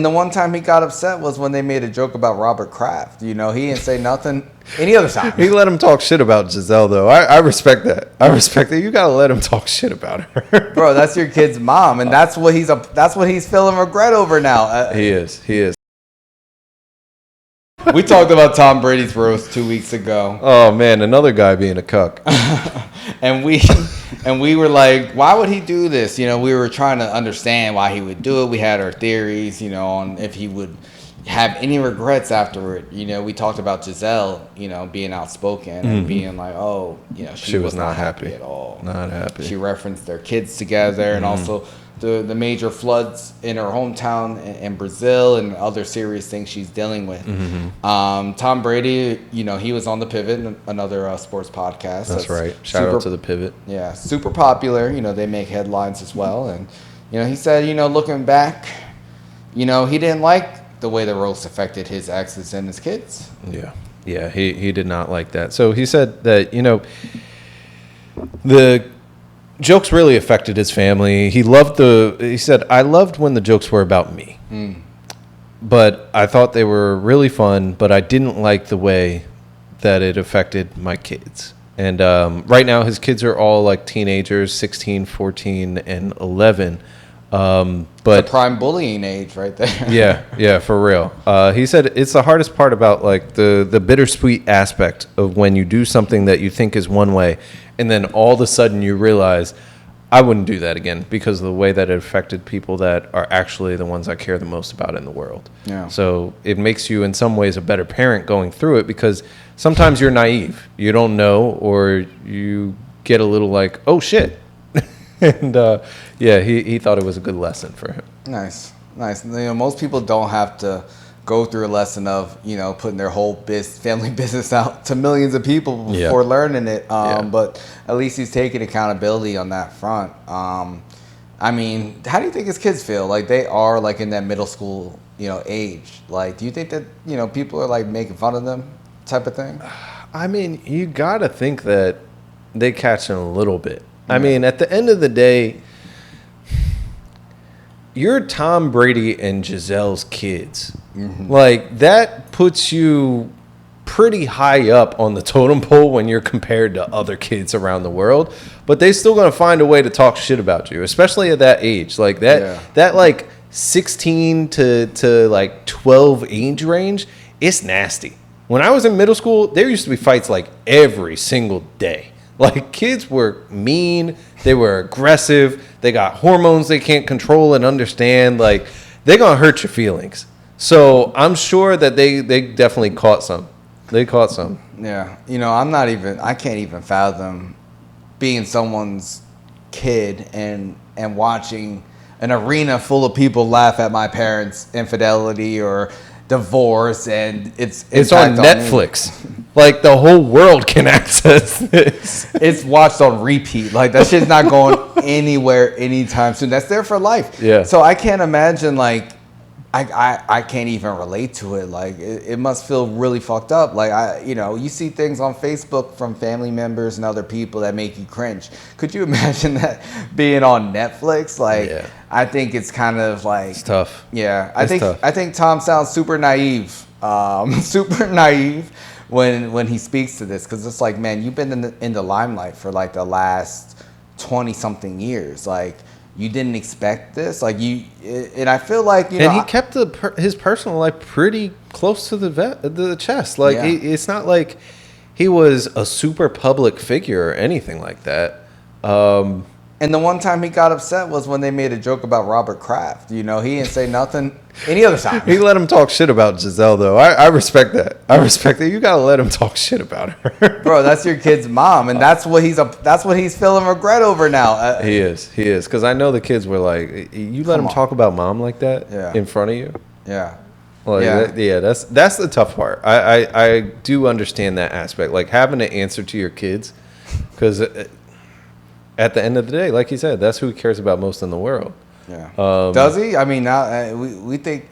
And the one time he got upset was when they made a joke about Robert Kraft. You know, he didn't say nothing any other time. He let him talk shit about Giselle, though. I respect that. I respect that. You got to let him talk shit about her. Bro, that's your kid's mom, and that's what he's feeling regret over now. He is. We talked about Tom Brady's roast 2 weeks ago. Oh, man, another guy being a cuck. and we were like, why would he do this? You know, we were trying to understand why he would do it. We had our theories, you know, on if he would have any regrets afterward. You know, we talked about Giselle, you know, being outspoken and being like, oh, you know, she was not happy at all. Not happy. She referenced their kids together and also the major floods in her hometown in Brazil and other serious things she's dealing with. Tom Brady, you know, he was on The Pivot, another sports podcast. That's right. Shout out to The Pivot. Yeah, super popular. You know, they make headlines as well. And, you know, he said, you know, looking back, you know, he didn't like the way the roast affected his exes and his kids. Yeah, he did not like that. So he said that, you know, the jokes really affected his family. He said, I loved when the jokes were about me. But I thought they were really fun, but I didn't like the way that it affected my kids. And right now his kids are all like teenagers, 16, 14, and 11. But it's a prime bullying age right there. yeah, for real. He said it's the hardest part about like the bittersweet aspect of when you do something that you think is one way, and then all of a sudden you realize I wouldn't do that again because of the way that it affected people that are actually the ones I care the most about in the world. Yeah. So it makes you in some ways a better parent going through it because sometimes you're naive, you don't know, or you get a little like, oh shit. And he thought it was a good lesson for him. Nice. You know, most people don't have to go through a lesson of, you know, putting their whole family business out to millions of people before learning it. But at least he's taking accountability on that front. I mean, how do you think his kids feel? Like they are like in that middle school, you know, age. Like, do you think that, you know, people are like making fun of them type of thing? I mean, you got to think that they catch him a little bit. I mean, at the end of the day, you're Tom Brady and Giselle's kids. Like, that puts you pretty high up on the totem pole when you're compared to other kids around the world. But they're still going to find a way to talk shit about you, especially at that age. Like, that like, 16 to like, 12 age range, it's nasty. When I was in middle school, there used to be fights, like, every single day. Like, kids were mean, they were aggressive, they got hormones they can't control and understand. Like, they're going to hurt your feelings. So I'm sure that they definitely caught some. They caught some. Yeah. You know, I can't even fathom being someone's kid and watching an arena full of people laugh at my parents' infidelity or divorce, and it's on Netflix. Like, the whole world can access this. It's watched on repeat. Like, that shit's not going anywhere anytime soon. That's there for life. Yeah. So I can't imagine, like, I can't even relate to it. Like, it must feel really fucked up. Like, you know, you see things on Facebook from family members and other people that make you cringe. Could you imagine that being on Netflix? Like, I think it's kind of like, it's tough. Yeah, I think Tom sounds super naive. Super naive when he speaks to this, because it's like, man, you've been in the limelight for like the last 20 something years. Like, you didn't expect this, like and I feel like, you know, and he kept his personal life pretty close to the chest. Like, it's not like he was a super public figure or anything like that. And the one time he got upset was when they made a joke about Robert Kraft. You know, he didn't say nothing any other time. He let him talk shit about Giselle, though. I respect that. I respect that. You got to let him talk shit about her. Bro, that's your kid's mom, and that's what he's feeling regret over now. He is. Because I know the kids were like, you let him talk about mom like that in front of you? Yeah. Like, that's the tough part. I do understand that aspect. Like, having to answer to your kids, because at the end of the day, like he said, that's who he cares about most in the world. Yeah. Does he? I mean, now we think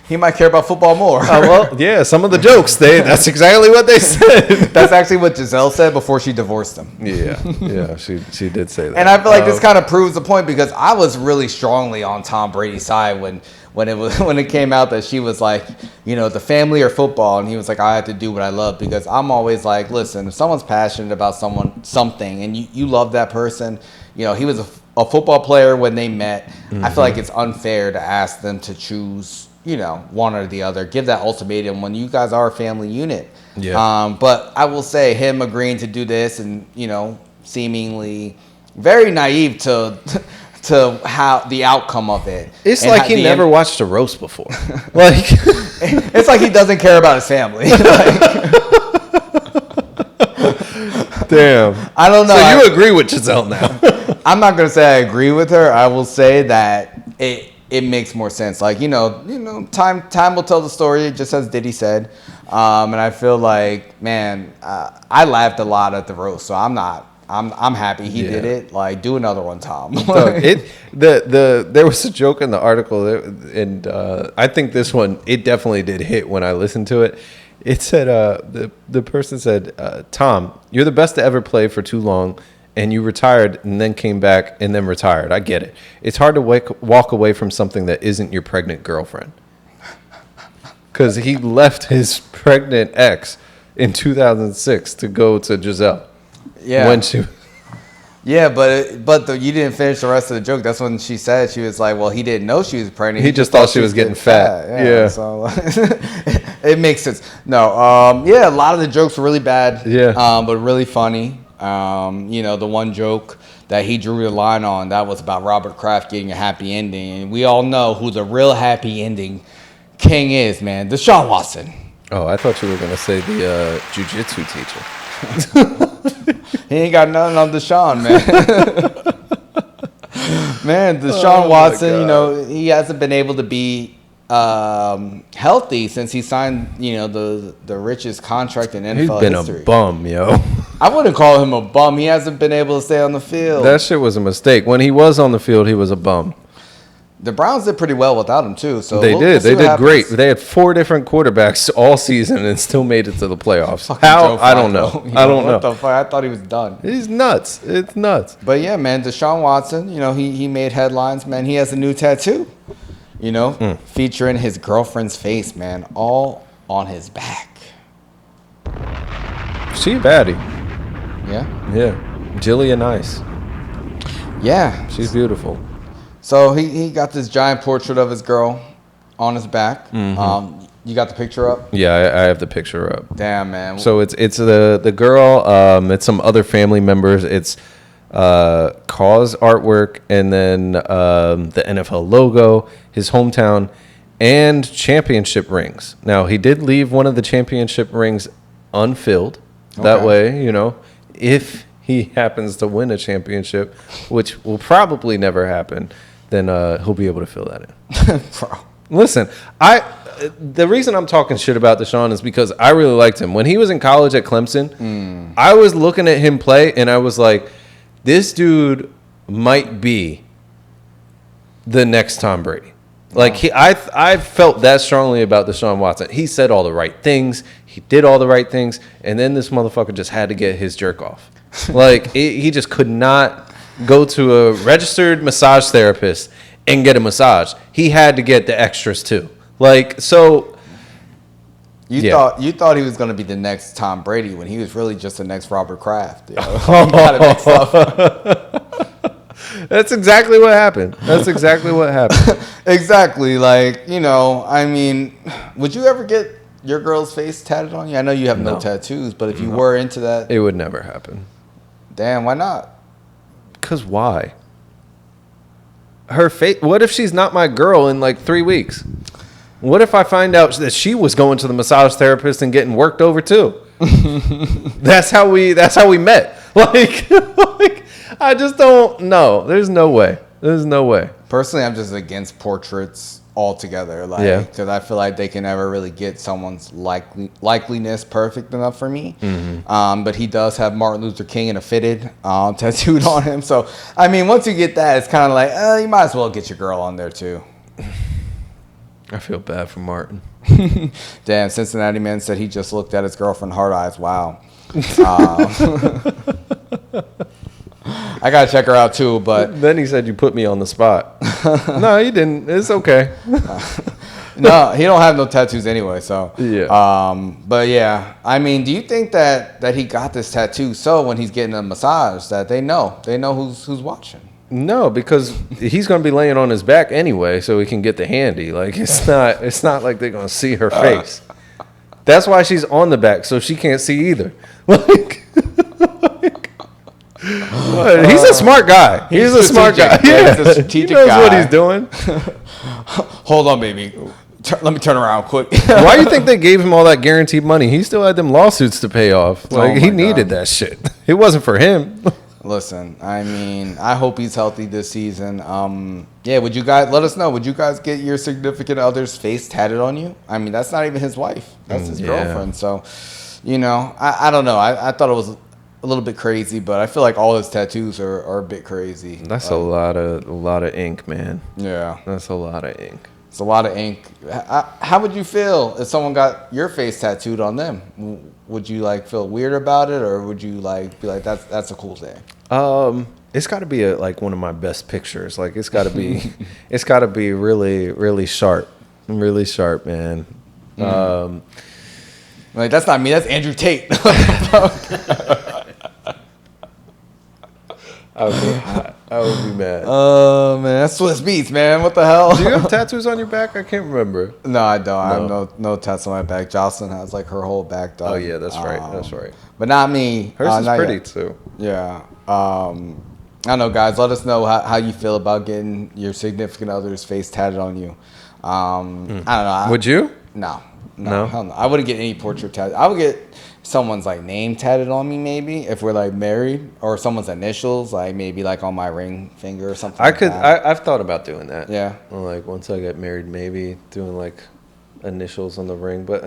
he might care about football more. Well, yeah, some of the jokes, that's exactly what they said. That's actually what Giselle said before she divorced him. Yeah, she did say that. And I feel like this kind of proves the point, because I was really strongly on Tom Brady's side when when it came out that she was like, the family or football, and he was like, I have to do what I love, because I'm always like, listen, if someone's passionate about something, and you love that person, he was a football player when they met. I feel like it's unfair to ask them to choose, one or the other. Give that ultimatum when you guys are a family unit. Yeah. But I will say, him agreeing to do this and seemingly very naive to how the outcome of it. It's and like he never watched a roast before. Like it's like he doesn't care about his family. Damn. I don't know. So you agree with Giselle now? I'm not gonna say I agree with her. I will say that it makes more sense. Like time will tell the story, just as Diddy said. And I feel like, man, I laughed a lot at the roast, so I'm happy he did it. Like, do another one, Tom. There was a joke in the article, and I think this one, it definitely did hit when I listened to it. It said, the person said, Tom, you're the best to ever play for too long, and you retired and then came back and then retired. I get it. It's hard to walk away from something that isn't your pregnant girlfriend. Because he left his pregnant ex in 2006 to go to Giselle. Yeah. When she... Yeah, but you didn't finish the rest of the joke. That's when she said, she was like, well, he didn't know she was pregnant. He just thought she was getting fat. Yeah. So it makes sense. No, a lot of the jokes were really bad. Yeah. But really funny. The one joke that he drew the line on, that was about Robert Kraft getting a happy ending. And we all know who the real happy ending king is, man. Deshaun Watson. Oh, I thought you were going to say the jiu-jitsu teacher. He ain't got nothing on Deshaun, man. Man, Deshaun Watson, he hasn't been able to be healthy since he signed, the richest contract in NFL history. He's been a bum, yo. I wouldn't call him a bum. He hasn't been able to stay on the field. That shit was a mistake. When he was on the field, he was a bum. The Browns did pretty well without him, too. So they did great. They had 4 different quarterbacks all season and still made it to the playoffs. How? I don't know. I don't know. What the fuck? I thought he was done. He's nuts. It's nuts. But yeah, man, Deshaun Watson, he made headlines, man. He has a new tattoo, featuring his girlfriend's face, man, all on his back. She a baddie. Yeah? Yeah. Julian nice. Yeah. She's beautiful. So he got this giant portrait of his girl on his back. Mm-hmm. You got the picture up? Yeah, I have the picture up. Damn, man. So it's the girl. It's some other family members. It's Cause artwork, and then the NFL logo, his hometown, and championship rings. Now he did leave one of the championship rings unfilled. That way, if he happens to win a championship, which will probably never happen, then he'll be able to fill that in. Bro. Listen, the reason I'm talking shit about Deshaun is because I really liked him. When he was in college at Clemson, I was looking at him play, and I was like, this dude might be the next Tom Brady. Like, I felt that strongly about Deshaun Watson. He said all the right things. He did all the right things. And then this motherfucker just had to get his jerk off. Like, he just could not go to a registered massage therapist and get a massage. He had to get the extras too. Like, so you thought he was going to be the next Tom Brady when he was really just the next Robert Kraft. He got it mixed up. That's exactly what happened. Exactly. Like, I mean, would you ever get your girl's face tatted on you? I know you have no tattoos, but if you were into that, it would never happen. Damn, why not? Because why? Her face. What if she's not my girl in like 3 weeks? What if I find out that she was going to the massage therapist and getting worked over too? That's how we met. Like, I just don't know. There's no way. Personally, I'm just against portraits altogether. Like, because I feel like they can never really get someone's likeliness perfect enough for me. Mm-hmm. But he does have Martin Luther King and a fitted tattooed on him. So, I mean, once you get that, it's kind of like, you might as well get your girl on there too. I feel bad for Martin. Damn, Cincinnati man said he just looked at his girlfriend hard eyes. Wow. I gotta check her out too, but then he said you put me on the spot. No, he didn't. It's okay. No, he don't have no tattoos anyway. So Yeah. but yeah, I mean, do you think that he got this tattoo so when he's getting a massage that they know who's watching? No, because he's gonna be laying on his back anyway, so he can get the handy. Like it's not like they're gonna see her face. That's why she's on the back, so she can't see either. Like, he's a smart guy. He's a smart guy. Yeah, he's a strategic he knows guy. what he's doing. Hold on, baby. Let me turn around quick. Why do you think they gave him all that guaranteed money? He still had them lawsuits to pay off. Like he needed that shit. It wasn't for him. Listen, I mean, I hope he's healthy this season. Yeah, would you guys let us know? Would you guys get your significant other's face tatted on you? I mean, that's not even his wife. That's his girlfriend. So, I don't know. I thought it was a little bit crazy, but I feel like all his tattoos are a bit crazy. That's a lot of ink, man. Yeah, that's a lot of ink. It's a lot of ink. How would you feel if someone got your face tattooed on them? Would you feel weird about it, or would you be like that's a cool thing? It's got to be like one of my best pictures. Like it's got to be, it's got to be really, really sharp, man. Like that's not me. That's Andrew Tate. I would be mad. Oh man, that's Swiss Beats, man. What the hell? Do you have tattoos on your back? I can't remember. No, I don't. I have no tats on my back. Jocelyn has her whole back done. Oh yeah, that's right. That's right. But not me. Hers is pretty yet. too. Yeah. I don't know, guys. Let us know how you feel about getting your significant other's face tatted on you. I don't know. Would you? No. Hell no. I wouldn't get any portrait tattoo. I would get someone's name tatted on me, maybe if we're married, or someone's initials, maybe on my ring finger or something. I've thought about doing that. Yeah. Once I get married, maybe doing initials on the ring, but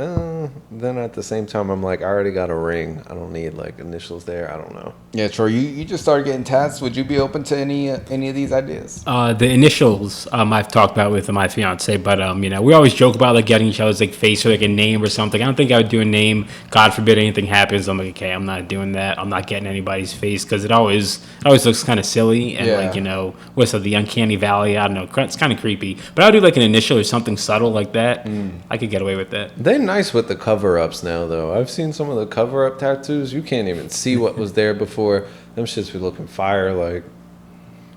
then at the same time I'm I already got a ring. I don't need initials there. I don't know. Yeah, Troy, you just started getting tats. Would you be open to any of these ideas? The initials I've talked about with my fiance, but we always joke about getting each other's face or a name or something. I don't think I would do a name. God forbid anything happens. I'm okay, I'm not doing that. I'm not getting anybody's face because it always looks kind of silly and what's the uncanny valley? I don't know. It's kind of creepy. But I would do an initial or something subtle like that. I could get away with that. They're nice with the cover-ups now, though. I've seen some of the cover-up tattoos. You can't even see what was there before. Them shits be looking fire,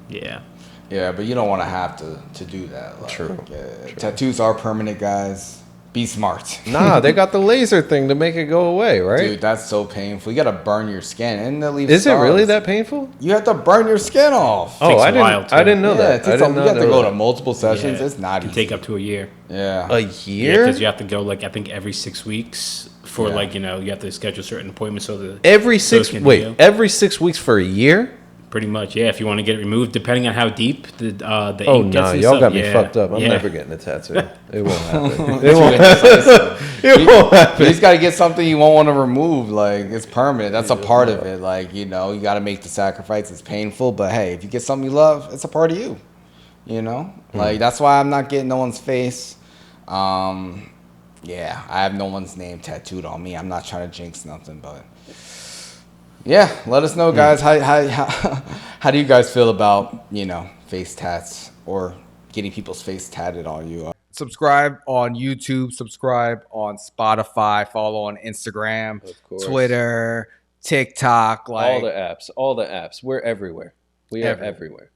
Yeah. Yeah, but you don't want to have to do that. True. True. Tattoos are permanent, guys. Be smart. Nah, they got the laser thing to make it go away, right? Dude, that's so painful. You got to burn your skin and they'll leave Is scars. it really that painful? You have to burn your skin off. Oh, I didn't know that. You have to go to multiple sessions. Yeah, it's not easy. It can take up to a year. Yeah. A year? Yeah, because you have to go I think every 6 weeks for you have to schedule certain appointments so that every 6 weeks for a year? Pretty much, yeah. If you want to get it removed, depending on how deep the ink gets. Y'all got me fucked up. I'm never getting a tattoo. It won't happen. It won't happen. It won't happen. You just got to get something you won't want to remove. It's permanent. That's a part of it. You got to make the sacrifice. It's painful, but hey, if you get something you love, it's a part of you. That's why I'm not getting no one's face. Yeah, I have no one's name tattooed on me. I'm not trying to jinx nothing, but. Yeah, let us know, guys. How do you guys feel about face tats or getting people's face tatted on you? Subscribe on YouTube. Subscribe on Spotify. Follow on Instagram, Twitter, TikTok. All the apps. We're everywhere. We are everywhere.